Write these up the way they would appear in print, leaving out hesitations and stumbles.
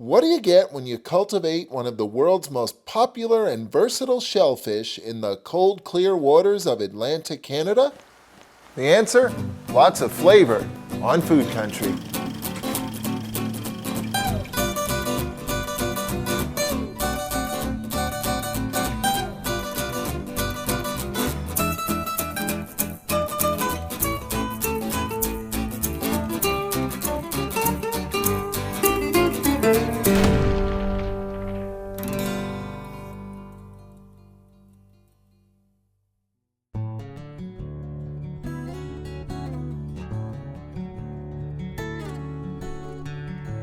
What do you get when you cultivate one of the world's most popular and versatile shellfish in the cold, clear waters of Atlantic Canada? The answer? Lots of flavor on Food Country.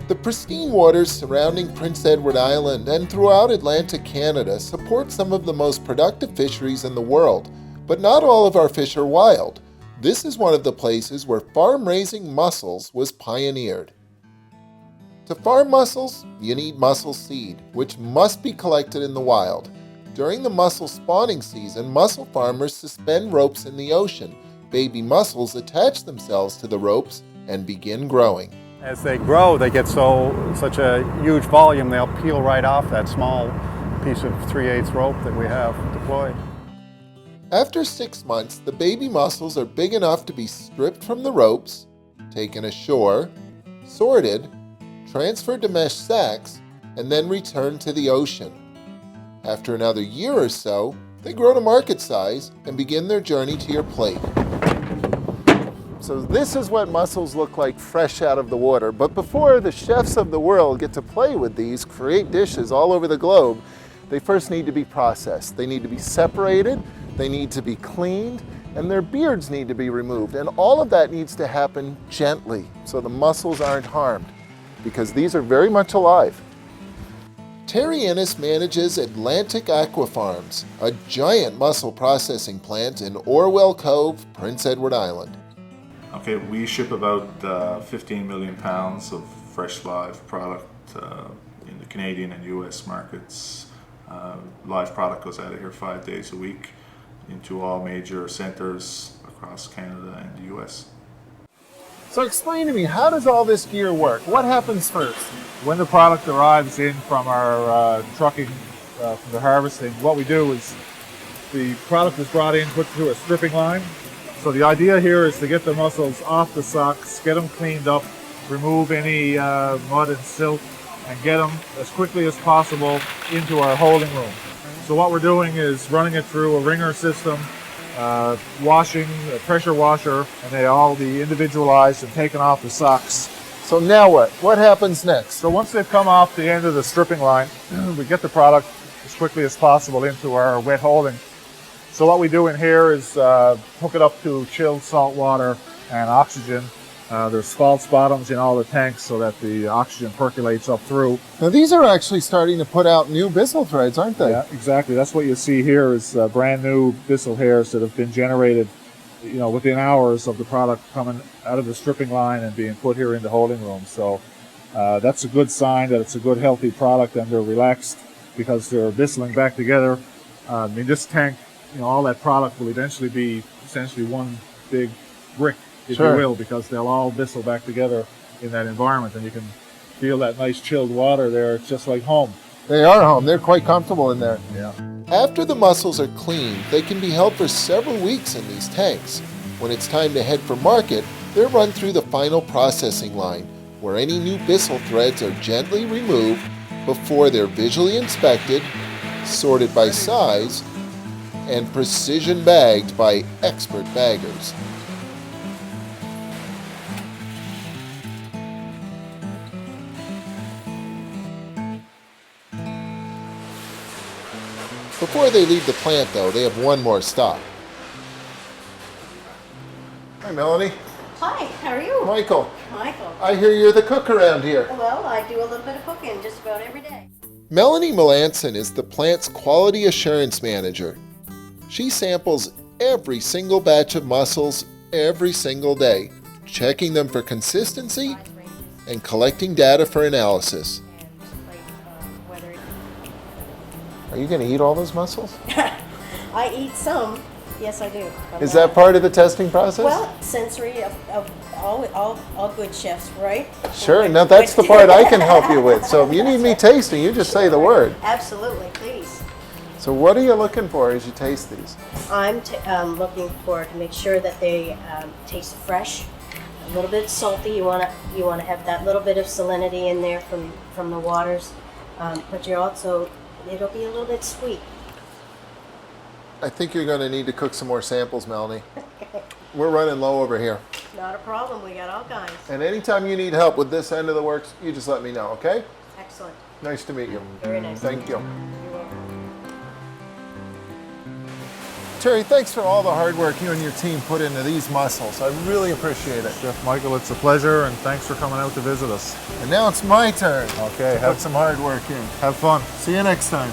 The pristine waters surrounding Prince Edward Island and throughout Atlantic Canada support some of the most productive fisheries in the world, but not all of our fish are wild. This is one of the places where farm-raising mussels was pioneered. To farm mussels, you need mussel seed, which must be collected in the wild. During the mussel spawning season, mussel farmers suspend ropes in the ocean. Baby mussels attach themselves to the ropes and begin growing. As they grow, they get such a huge volume, they'll peel right off that small piece of 3/8 rope that we have deployed. After 6 months, the baby mussels are big enough to be stripped from the ropes, taken ashore, sorted, transferred to mesh sacks, and then returned to the ocean. After another year or so, they grow to market size and begin their journey to your plate. So this is what mussels look like fresh out of the water. But before the chefs of the world get to play with these, create dishes all over the globe, they first need to be processed. They need to be separated, they need to be cleaned, and their beards need to be removed. And all of that needs to happen gently so the mussels aren't harmed, because these are very much alive. Terry Enis manages Atlantic AquaFarms, a giant mussel processing plant in Orwell Cove, Prince Edward Island. Okay, we ship about 15 million pounds of fresh live product in the Canadian and US markets. Live product goes out of here 5 days a week into all major centers across Canada and the US. So explain to me, how does all this gear work? What happens first? When the product arrives in from our trucking from the harvesting, what we do is the product is brought in, put through a stripping line. So the idea here is to get the mussels off the sucks, get them cleaned up, remove any mud and silt, and get them as quickly as possible into our holding room. So what we're doing is running it through a wringer system, washing, a pressure washer, and they all be individualized and taken off the sucks. So now what? What happens next? So once they've come off the end of the stripping line, we get the product as quickly as possible into our wet holding. So what we do in here is hook it up to chilled salt water and oxygen. There's false bottoms in all the tanks so that the oxygen percolates up through. Now these are actually starting to put out new Bissell threads, aren't they? Yeah, exactly. That's what you see here is brand new Bissell hairs that have been generated, within hours of the product coming out of the stripping line and being put here in the holding room. So that's a good sign that it's a good, healthy product, and they're relaxed because they're Bissling back together. In this tank, all that product will eventually be essentially one big brick, if you will, because they'll all Bissell back together in that environment, and you can feel that nice chilled water there. It's just like home. They are home. They're quite comfortable in there. Yeah. After the mussels are cleaned, they can be held for several weeks in these tanks. When it's time to head for market, they're run through the final processing line, where any new Bissell threads are gently removed before they're visually inspected, sorted by size, and precision bagged by expert baggers. Before they leave the plant, though, they have one more stop. Hi, Melanie. Hi, how are you? Michael. Michael. I hear you're the cook around here. Well, I do a little bit of cooking just about every day. Melanie Melanson is the plant's quality assurance manager. She samples every single batch of mussels every single day, checking them for consistency and collecting data for analysis. Are you going to eat all those mussels? I eat some. Yes, I do. Is that part of the testing process? Well, sensory of all good chefs, right? Sure. Now that's the part I can help you with. So if you need me tasting, you just say the word. Absolutely, please. So what are you looking for as you taste these? I'm looking to make sure that they taste fresh, a little bit salty. You want to have that little bit of salinity in there from the waters, but it'll be a little bit sweet. I think you're going to need to cook some more samples, Melanie. We're running low over here. Not a problem. We got all kinds. And anytime you need help with this end of the works, you just let me know, okay? Excellent. Nice to meet you. Very nice. Thank you. You're welcome. Terry, thanks for all the hard work you and your team put into these mussels. I really appreciate it. Chef Michael, it's a pleasure, and thanks for coming out to visit us. And now it's my turn. Okay, Put some hard work in. have fun. See you next time.